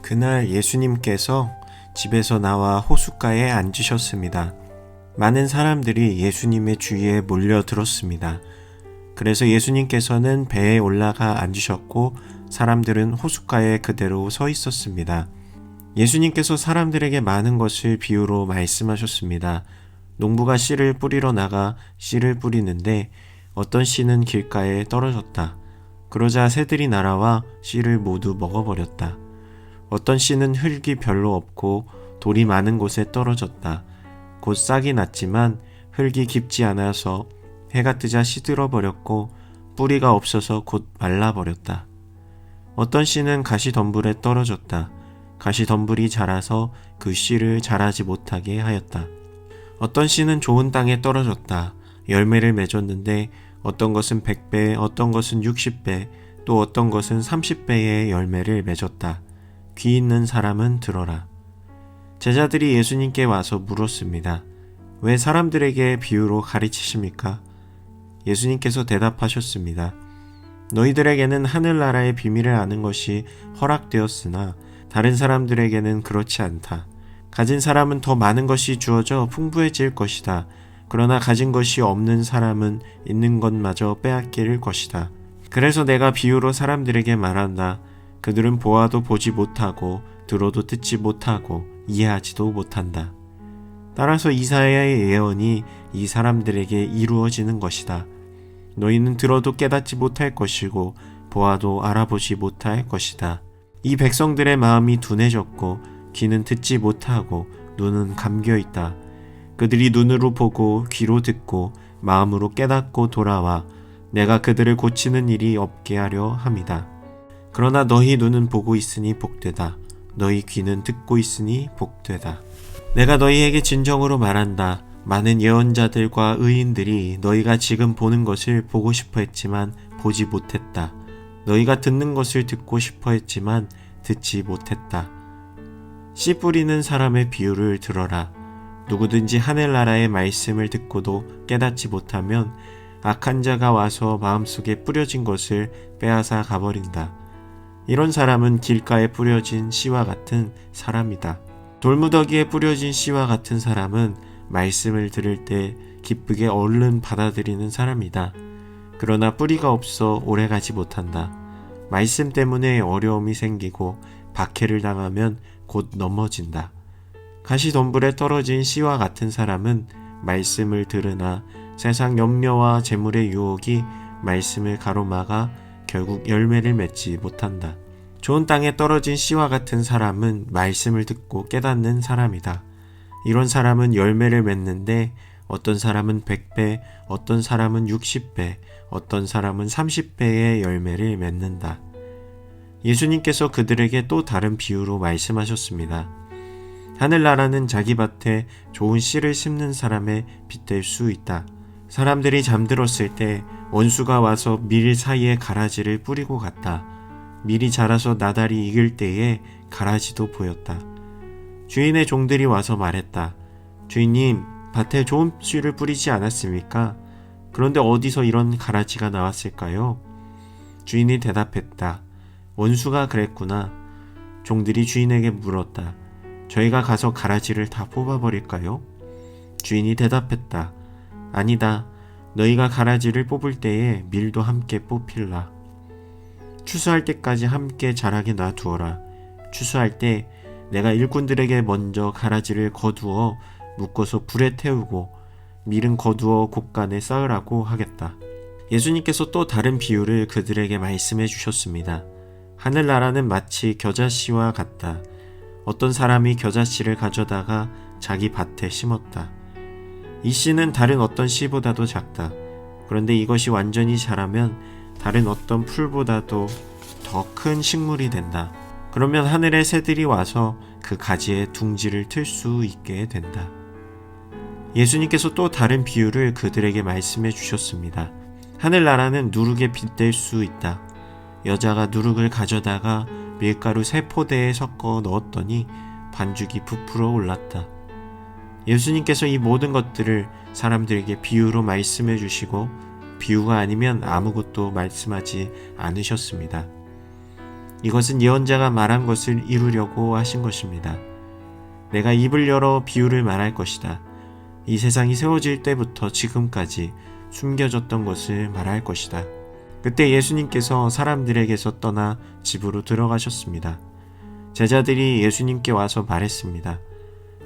그날 예수님께서 집에서 나와 호숫가에 앉으셨습니다. 많은 사람들이 예수님의 주위에 몰려들었습니다. 그래서 예수님께서는 배에 올라가 앉으셨고 사람들은 호숫가에 그대로 서 있었습니다. 예수님께서 사람들에게 많은 것을 비유로 말씀하셨습니다. 농부가 씨를 뿌리러 나가 씨를 뿌리는데 어떤 씨는 길가에 떨어졌다. 그러자 새들이 날아와 씨를 모두 먹어버렸다. 어떤 씨는 흙이 별로 없고 돌이 많은 곳에 떨어졌다. 곧 싹이 났지만 흙이 깊지 않아서 해가 뜨자 시들어버렸고 뿌리가 없어서 곧 말라버렸다. 어떤 씨는 가시덤불에 떨어졌다. 가시덤불이 자라서 그 씨를 자라지 못하게 하였다. 어떤 씨는 좋은 땅에 떨어졌다. 열매를 맺었는데 어떤 것은 100배, 어떤 것은 60배, 또 어떤 것은 30배의 열매를 맺었다. 귀 있는 사람은 들어라. 제자들이 예수님께 와서 물었습니다. 왜 사람들에게 비유로 가르치십니까? 예수님께서 대답하셨습니다. 너희들에게는 하늘나라의 비밀을 아는 것이 허락되었으나 다른 사람들에게는 그렇지 않다. 가진 사람은 더 많은 것이 주어져 풍부해질 것이다. 그러나 가진 것이 없는 사람은 있는 것마저 빼앗길 것이다. 그래서 내가 비유로 사람들에게 말한다. 그들은 보아도 보지 못하고 들어도 듣지 못하고 이해하지도 못한다. 따라서 이사야의 예언이 이 사람들에게 이루어지는 것이다. 너희는 들어도 깨닫지 못할 것이고 보아도 알아보지 못할 것이다. 이 백성들의 마음이 둔해졌고 귀는 듣지 못하고 눈은 감겨있다. 그들이 눈으로 보고 귀로 듣고 마음으로 깨닫고 돌아와 내가 그들을 고치는 일이 없게 하려 함이다. 그러나 너희 눈은 보고 있으니 복되다. 너희 귀는 듣고 있으니 복되다. 내가 너희에게 진정으로 말한다. 많은 예언자들과 의인들이 너희가 지금 보는 것을 보고 싶어 했지만 보지 못했다. 너희가 듣는 것을 듣고 싶어 했지만 듣지 못했다. 씨 뿌리는 사람의 비유를 들어라. 누구든지 하늘나라의 말씀을 듣고도 깨닫지 못하면 악한 자가 와서 마음속에 뿌려진 것을 빼앗아 가버린다. 이런 사람은 길가에 뿌려진 씨와 같은 사람이다. 돌무더기에 뿌려진 씨와 같은 사람은 말씀을 들을 때 기쁘게 얼른 받아들이는 사람이다. 그러나 뿌리가 없어 오래가지 못한다. 말씀 때문에 어려움이 생기고 박해를 당하면 곧 넘어진다. 가시덤불에 떨어진 씨와 같은 사람은 말씀을 들으나 세상 염려와 재물의 유혹이 말씀을 가로막아 결국 열매를 맺지 못한다. 좋은 땅에 떨어진 씨와 같은 사람은 말씀을 듣고 깨닫는 사람이다. 이런 사람은 열매를 맺는데 어떤 사람은 100배, 어떤 사람은 60배, 어떤 사람은 30배의 열매를 맺는다. 예수님께서 그들에게 또 다른 비유로 말씀하셨습니다. 하늘나라는 자기 밭에 좋은 씨를 심는 사람의 빗될 수 있다. 사람들이 잠들었을 때 원수가 와서 밀 사이에 가라지를 뿌리고 갔다. 밀이 자라서 나달이 익을 때에 가라지도 보였다. 주인의 종들이 와서 말했다. 주인님, 밭에 좋은 씨를 뿌리지 않았습니까? 그런데 어디서 이런 가라지가 나왔을까요? 주인이 대답했다. 원수가 그랬구나. 종들이 주인에게 물었다. 저희가 가서 가라지를 다 뽑아버릴까요? 주인이 대답했다. 아니다. 너희가 가라지를 뽑을 때에 밀도 함께 뽑힐라. 추수할 때까지 함께 자라게 놔두어라. 추수할 때 내가 일꾼들에게 먼저 가라지를 거두어 묶어서 불에 태우고 밀은 거두어 곡간에 쌓으라고 하겠다. 예수님께서 또 다른 비유를 그들에게 말씀해 주셨습니다. 하늘나라는 마치 겨자씨와 같다. 어떤 사람이 겨자씨를 가져다가 자기 밭에 심었다. 이 씨는 다른 어떤 씨보다도 작다. 그런데 이것이 완전히 자라면 다른 어떤 풀보다도 더 큰 식물이 된다. 그러면 하늘의 새들이 와서 그 가지에 둥지를 틀 수 있게 된다. 예수님께서 또 다른 비유를 그들에게 말씀해 주셨습니다. 하늘나라는 누룩에 빗댈 수 있다. 여자가 누룩을 가져다가 밀가루 3포대에 섞어 넣었더니 반죽이 부풀어 올랐다. 예수님께서 이 모든 것들을 사람들에게 비유로 말씀해 주시고 비유가 아니면 아무것도 말씀하지 않으셨습니다. 이것은 예언자가 말한 것을 이루려고 하신 것입니다. 내가 입을 열어 비유를 말할 것이다. 이 세상이 세워질 때부터 지금까지 숨겨졌던 것을 말할 것이다. 그때 예수님께서 사람들에게서 떠나 집으로 들어가셨습니다. 제자들이 예수님께 와서 말했습니다.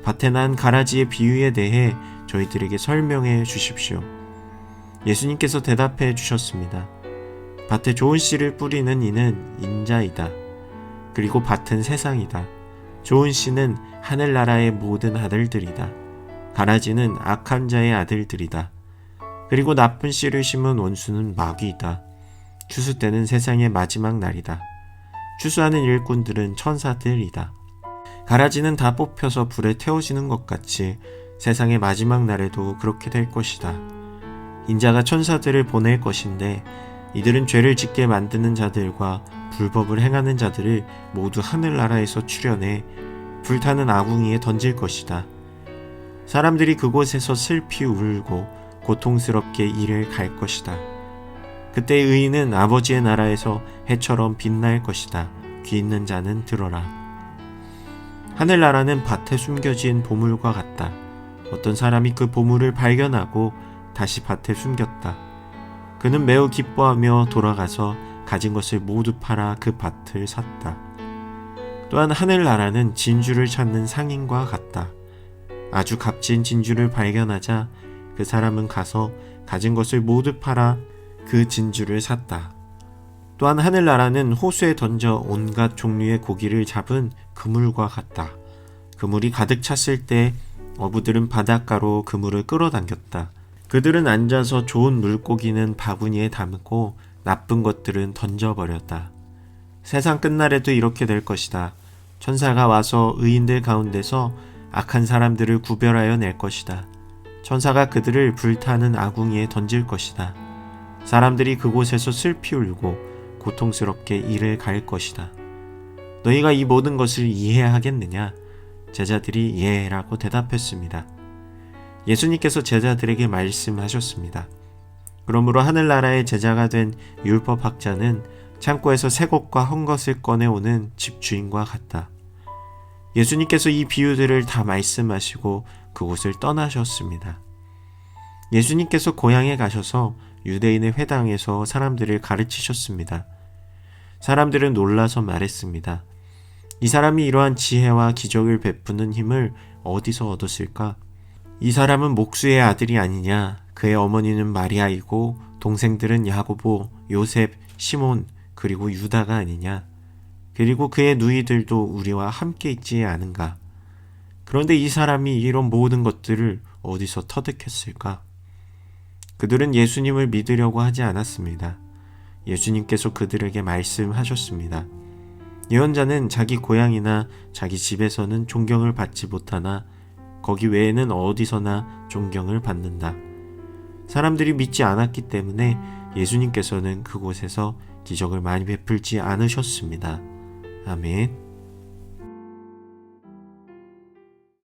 밭에 난 가라지의 비유에 대해 저희들에게 설명해 주십시오. 예수님께서 대답해 주셨습니다. 밭에 좋은 씨를 뿌리는 이는 인자이다. 그리고 밭은 세상이다. 좋은 씨는 하늘나라의 모든 아들들이다. 가라지는 악한 자의 아들들이다. 그리고 나쁜 씨를 심은 원수는 마귀이다. 추수 때는 세상의 마지막 날이다. 추수하는 일꾼들은 천사들이다. 가라지는 다 뽑혀서 불에 태워지는 것 같이 세상의 마지막 날에도 그렇게 될 것이다. 인자가 천사들을 보낼 것인데 이들은 죄를 짓게 만드는 자들과 불법을 행하는 자들을 모두 하늘나라에서 추려내 불타는 아궁이에 던질 것이다. 사람들이 그곳에서 슬피 울고 고통스럽게 이를 갈 것이다. 그때 의인은 아버지의 나라에서 해처럼 빛날 것이다. 귀 있는 자는 들어라. 하늘나라는 밭에 숨겨진 보물과 같다. 어떤 사람이 그 보물을 발견하고 다시 밭에 숨겼다. 그는 매우 기뻐하며 돌아가서 가진 것을 모두 팔아 그 밭을 샀다. 또한 하늘나라는 진주를 찾는 상인과 같다. 아주 값진 진주를 발견하자 그 사람은 가서 가진 것을 모두 팔아 그 진주를 샀다. 또한 하늘나라는 호수에 던져 온갖 종류의 고기를 잡은 그물과 같다. 그물이 가득 찼을 때 어부들은 바닷가로 그물을 끌어당겼다. 그들은 앉아서 좋은 물고기는 바구니에 담고 나쁜 것들은 던져버렸다. 세상 끝날에도 이렇게 될 것이다. 천사가 와서 의인들 가운데서 악한 사람들을 구별하여 낼 것이다. 천사가 그들을 불타는 아궁이에 던질 것이다. 사람들이 그곳에서 슬피 울고 고통스럽게 이를 갈 것이다. 너희가 이 모든 것을 이해하겠느냐? 제자들이 예라고 대답했습니다. 예수님께서 제자들에게 말씀하셨습니다. 그러므로 하늘나라의 제자가 된 율법학자는 창고에서 새 것과 헌 것을 꺼내오는 집주인과 같다. 예수님께서 이 비유들을 다 말씀하시고 그곳을 떠나셨습니다. 예수님께서 고향에 가셔서 유대인의 회당에서 사람들을 가르치셨습니다. 사람들은 놀라서 말했습니다. 이 사람이 이러한 지혜와 기적을 베푸는 힘을 어디서 얻었을까? 이 사람은 목수의 아들이 아니냐? 그의 어머니는 마리아이고 동생들은 야고보, 요셉, 시몬 그리고 유다가 아니냐? 그리고 그의 누이들도 우리와 함께 있지 않은가? 그런데 이 사람이 이런 모든 것들을 어디서 터득했을까? 그들은 예수님을 믿으려고 하지 않았습니다. 예수님께서 그들에게 말씀하셨습니다. 예언자는 자기 고향이나 자기 집에서는 존경을 받지 못하나 거기 외에는 어디서나 존경을 받는다. 사람들이 믿지 않았기 때문에 예수님께서는 그곳에서 기적을 많이 베풀지 않으셨습니다. 아멘.